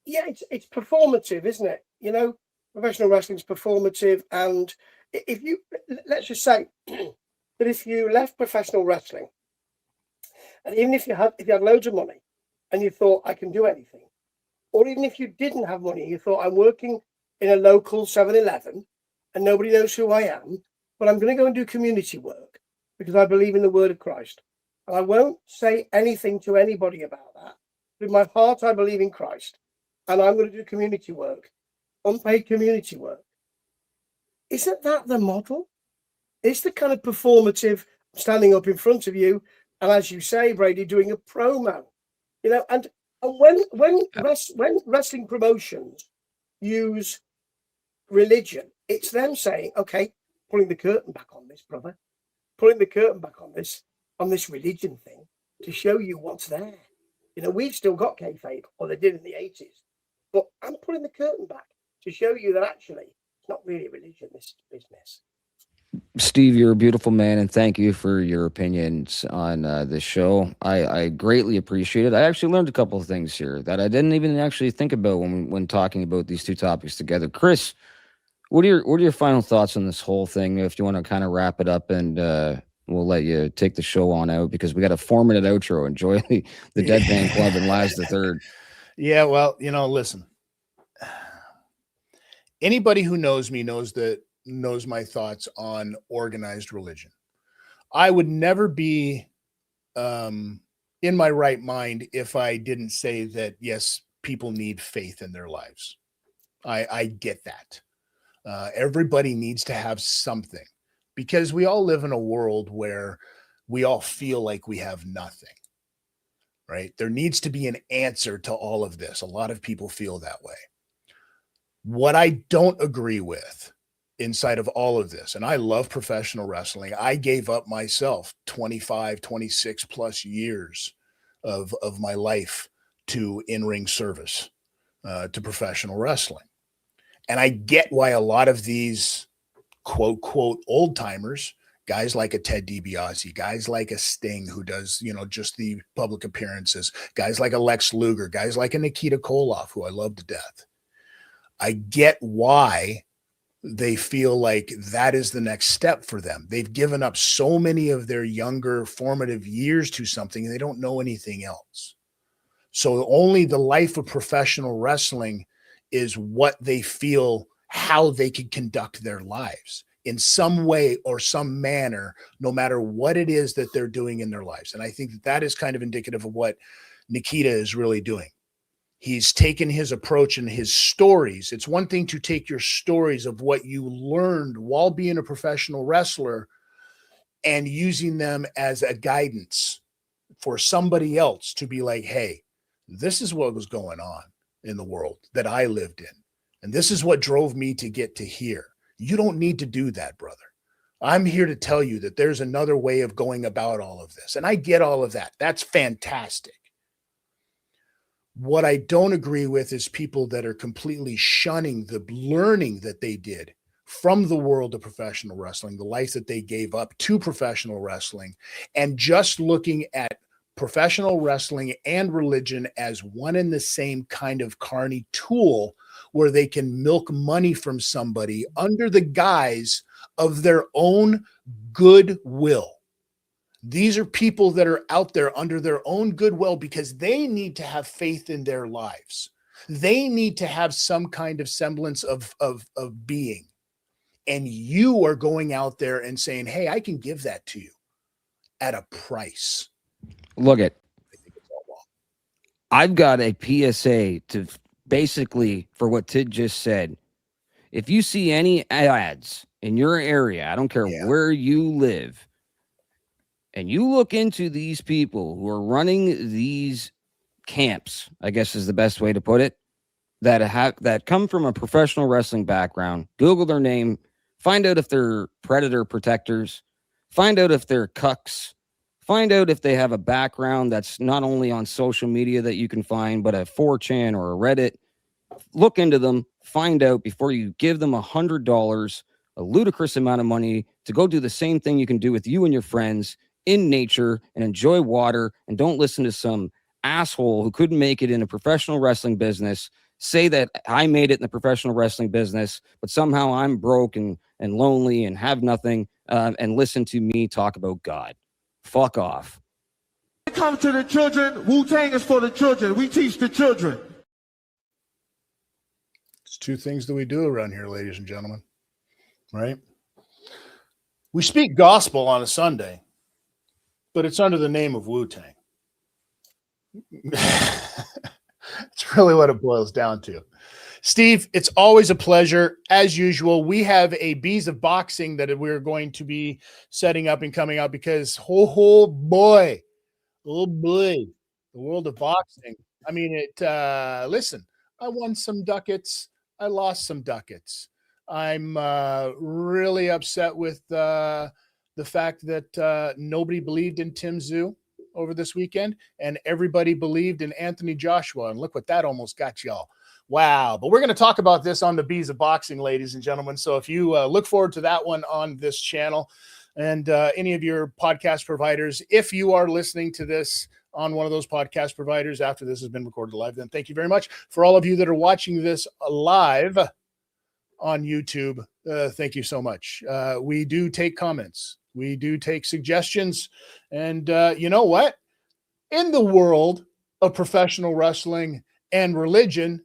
S3: Yeah, it's performative, isn't it? You know, professional wrestling's performative. And if you, let's just say that if you left professional wrestling, and even if you had loads of money and you thought, I can do anything, or even if you didn't have money, you thought, I'm working in a local 7-Eleven and nobody knows who I am, but I'm going to go and do community work because I believe in the word of Christ. And I won't say anything to anybody about that. With my heart, I believe in Christ. And I'm going to do community work, unpaid community work. Isn't that the model? It's the kind of performative standing up in front of you, and as you say, Brady, doing a promo. You know, and when wrestling promotions use religion, it's them saying, okay, pulling the curtain back on this, brother, pulling the curtain back on this religion thing to show you what's there. You know, we've still got kayfabe, or they did in the 80s, but I'm pulling the curtain back to show you that actually it's not really religion, this is business.
S2: Steve, you're a beautiful man, and thank you for your opinions on this show. I greatly appreciate it. I actually learned a couple of things here that I didn't even actually think about when talking about these two topics together. Chris, what are your final thoughts on this whole thing? If you want to kind of wrap it up, and we'll let you take the show on out because we got a 4-minute outro. Enjoy the Deadpan Club and Laz the Third.
S1: Yeah, well, you know, listen. Anybody who knows me knows my thoughts on organized religion. I would never be in my right mind if I didn't say that, yes, people need faith in their lives. I get that. Everybody needs to have something because we all live in a world where we all feel like we have nothing, right? There needs to be an answer to all of this. A lot of people feel that way. What I don't agree with inside of all of this, and I love professional wrestling. I gave up myself 25, 26 plus years of my life to in-ring service, to professional wrestling. And I get why a lot of these quote, quote, old timers, guys like a Ted DiBiase, guys like a Sting who does, you know, just the public appearances, guys like a Lex Luger, guys like a Nikita Koloff, who I love to death. I get why they feel like that is the next step for them. They've given up so many of their younger formative years to something and they don't know anything else. So only the life of professional wrestling is what they feel how they can conduct their lives in some way or some manner, no matter what it is that they're doing in their lives. And I think that that is kind of indicative of what Nikita is really doing. He's taken his approach and his stories. It's one thing to take your stories of what you learned while being a professional wrestler and using them as a guidance for somebody else to be like, hey, this is what was going on in the world that I lived in. And this is what drove me to get to here. You don't need to do that, brother. I'm here to tell you that there's another way of going about all of this. And I get all of that. That's fantastic. What I don't agree with is people that are completely shunning the learning that they did from the world of professional wrestling, the life that they gave up to professional wrestling, and just looking at professional wrestling and religion as one and the same kind of carny tool where they can milk money from somebody under the guise of their own goodwill. These are people that are out there under their own goodwill because they need to have faith in their lives. They need to have some kind of semblance of being. And you are going out there and saying, hey, I can give that to you at a price.
S2: Look at, I've got a PSA to basically for what Ted just said. If you see any ads in your area, I don't care where you live, and you look into these people who are running these camps, I guess is the best way to put it, that come from a professional wrestling background, Google their name, find out if they're predator protectors, find out if they're cucks, find out if they have a background that's not only on social media that you can find, but a 4chan or a Reddit. Look into them, find out before you give them $100, a ludicrous amount of money to go do the same thing you can do with you and your friends in nature and enjoy water, and don't listen to some asshole who couldn't make it in a professional wrestling business say that I made it in the professional wrestling business, but somehow I'm broke and lonely and have nothing, and listen to me talk about God. Fuck off.
S5: When it comes to the children, Wu-Tang is for the children. We teach the children.
S1: It's two things that we do around here, ladies and gentlemen, right? We speak gospel on a Sunday, but it's under the name of Wu-Tang. It's really what it boils down to. Steve, it's always a pleasure. As usual, we have a Bees of Boxing that we're going to be setting up and coming out because, oh boy, the world of boxing. I mean, listen, I won some ducats. I lost some ducats. I'm really upset with the fact that nobody believed in Tim Tszyu over this weekend, and everybody believed in Anthony Joshua. And look what that almost got y'all. Wow. But we're going to talk about this on the Bees of Boxing, ladies and gentlemen. So if you look forward to that one on this channel, and any of your podcast providers, if you are listening to this on one of those podcast providers after this has been recorded live, then thank you very much. For all of you that are watching this live on YouTube, thank you so much. We do take comments. We do take suggestions. And you know what? In the world of professional wrestling and religion,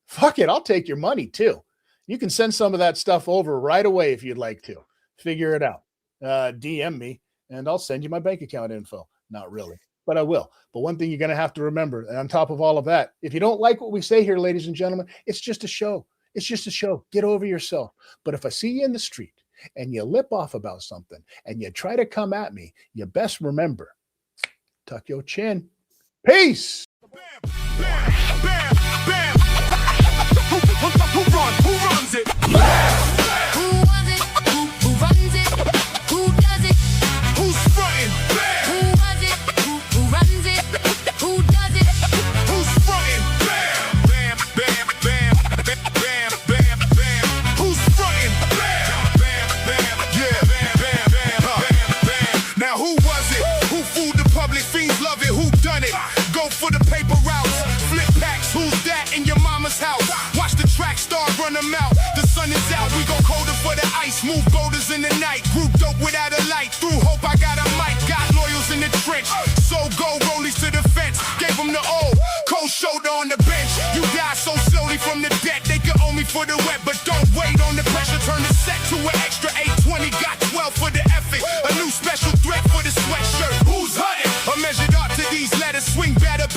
S1: fuck it, I'll take your money too. You can send some of that stuff over right away if you'd like to. Figure it out. DM me, and I'll send you my bank account info. Not really, but I will. But one thing you're going to have to remember, and on top of all of that, if you don't like what we say here, ladies and gentlemen, it's just a show. It's just a show. Get over yourself. But if I see you in the street and you lip off about something and you try to come at me, you best remember, tuck your chin. Peace.
S6: Bam, bam, bam, bam. Who runs it? Who was it? Who runs it? Who does it? Who's frontin'? Bam. Who was it? Who runs it? Who does it? Who's frontin'? Bam, bam, bam, bam, bam, bam, bam. Who's frontin'? Bam, bam, bam, yeah, bam, bam, bam, bam, bam. Now who was it? Who fooled the public? Fiends love it. Who done it? Go for the paper routes. Flip packs. Who's that in your mama's house? Watch the track star run them out. The sun is out. We go colder for the ice. Move boulders in the night. Group dope without a light. Through hope I got a mic. Got loyals in the trench. So go rollies to the fence. Gave them the O. Cold shoulder on the bench. You die so slowly from the debt. They can owe me for the wet, but don't wait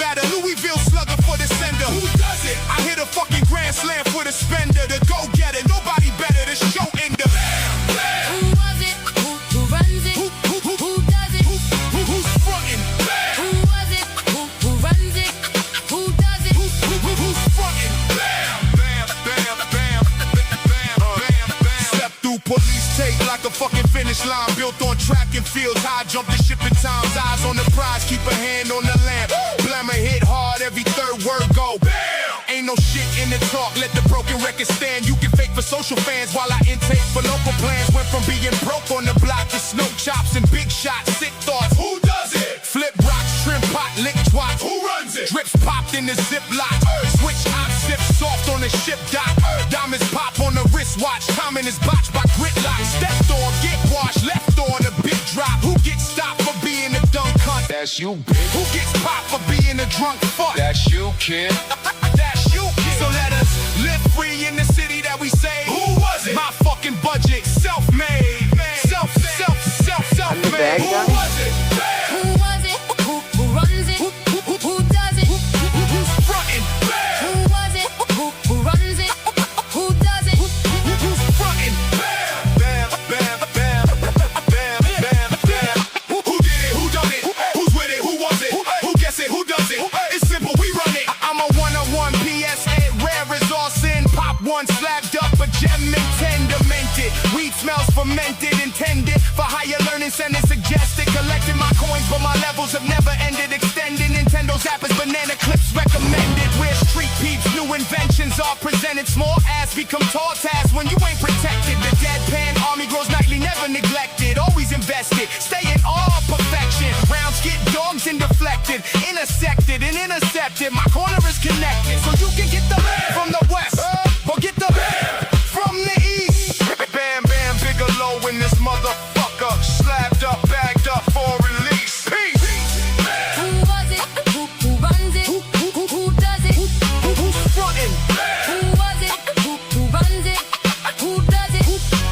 S6: batter. Louisville slugger for the sender. Who does it? I hit a fucking grand slam for the spender. The go-getter. Nobody better. The show ender. Who was it? Who runs it? Who does it? Who's frontin'? Who was it? Who runs it? Who does it? Who's frontin'? Bam, bam, bam, bam, bam, bam, bam. Step through police tape like a fucking finish line. Built on track and fields. High jump the shipping times. Eyes on the prize. Keep a hand on the lamp. Blammer hit hard. Every third word go. Bam! Ain't no shit in the talk. Let the broken record stand. You can fake for social fans while I intake for local plans. Went from being broke on the block to snow chops and big shots. Sick thoughts. Who does it? Flip rocks, shrimp pot, lick twat. Who runs it? Drips popped in the ziplock. Switch hot, sip soft on the ship dock. Diamonds pop on the wristwatch. Timing is botched by grit locks. Stepped on, get washed, left on a big drop. Who gets stopped for being a dumb cunt?
S7: That's you, bitch.
S6: Who gets popped for being a drunk fuck?
S7: That's you, kid.
S6: That's you, kid. So let us live free in the city that we say. Who was it? My fucking budget, self-made. Self-made. Who was it? Who was it? Who runs it? Who does it? Who's frontin'? Who was it? Who runs it? Who does it? Who's frontin'? Bam, bam, bam, bam, bam, bam. Who did it? Who done it? Who's with it? Who was it? Who gets it? Who does it? It's simple, we run it. I'm a one-on-one PSA, rare resource in. Pop one, slagged up, a gem intended. Weed smells fermented, intended for higher learning, sending suggested. Collecting my coins, but my levels have never ended. Extending Nintendo zappers, banana clips recommended. We're street peeps, new inventions are presented. Small ass become tall task when you ain't protected. The deadpan army grows nightly, never neglected. Always invested, stay in all perfection. Rounds get dogs and deflected, intersected and intercepted. My corner is connected, so you can get the from the west or get the from the east. Bam, bam, Bigelow in this motherfucker. Slapped up, bagged up for release. Peace. Who was it? Who runs it? Who does it? Who's frontin'? Who was it? Who runs it? Who does it?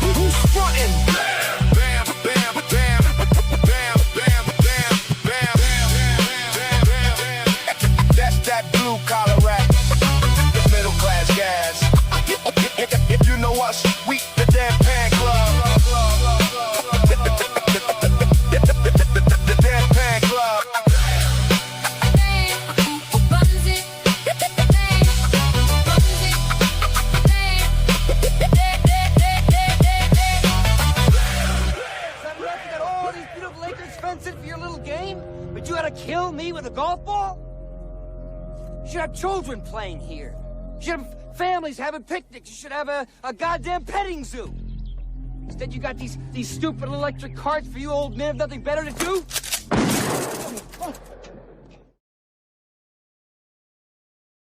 S6: Who's frontin'? Bam, bam, bam, bam, bam, bam, bam, bam, bam. That's that blue collar rap. The middle class guys. You know us, we the damn pan club. The damn pan club.
S8: You got all these beautiful acres fenced in for your little game, but you gotta kill me with a golf ball? You should have children playing here. You should have families having picnics. You should have a goddamn petting zoo. Instead, you got these stupid electric carts for you old men with nothing better to do.